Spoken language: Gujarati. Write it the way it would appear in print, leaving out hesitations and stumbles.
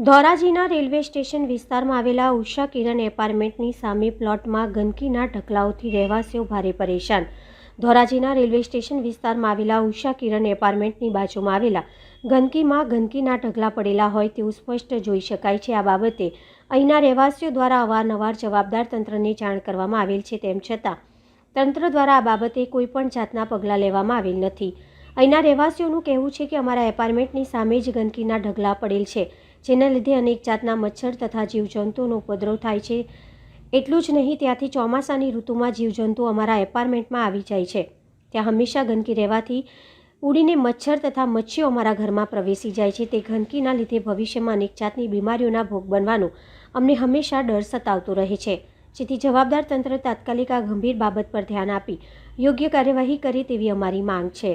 ધોરાજીના રેલવે સ્ટેશન વિસ્તારમાં આવેલા ઉષા કિરણ એપાર્ટમેન્ટની સામે પ્લોટમાં ગંદકીના ઢગલાઓથી રહેવાસીઓ ભારે પરેશાન। ધોરાજીના રેલવે સ્ટેશન વિસ્તારમાં આવેલા ઉષા કિરણ એપાર્ટમેન્ટની બાજુમાં આવેલા ગંદકીના ઢગલા પડેલા હોય તેવું સ્પષ્ટ જોઈ શકાય છે। આ બાબતે અહીંના રહેવાસીઓ દ્વારા અવારનવાર જવાબદાર તંત્રને જાણ કરવામાં આવેલ છે, તેમ છતાં તંત્ર દ્વારા આ બાબતે કોઈપણ જાતના પગલાં લેવામાં આવેલ નથી। અહીંના રહેવાસીઓનું કહેવું છે કે અમારા એપાર્ટમેન્ટની સામે જ ગંદકીના ઢગલા પડેલ છે, જેના લીધે અનેક જાતના મચ્છર તથા જીવજંતુઓનો ઉપદ્રવ થાય છે। એટલું જ નહીં, ત્યાંથી ચોમાસાની ઋતુમાં જીવજંતુઓ અમારા એપાર્ટમેન્ટમાં આવી જાય છે। ત્યાં હંમેશા ગંદકી રહેવાથી ઉડીને મચ્છર તથા મચ્છીઓ અમારા ઘરમાં પ્રવેશી જાય છે। તે ગંદકીના લીધે ભવિષ્યમાં અનેક જાતની બીમારીઓના ભોગ બનવાનો અમને હંમેશા ડર સતાવતો રહે છે, જેથી જવાબદાર તંત્ર તાત્કાલિક આ ગંભીર બાબત પર ધ્યાન આપી યોગ્ય કાર્યવાહી કરે તેવી અમારી માંગ છે।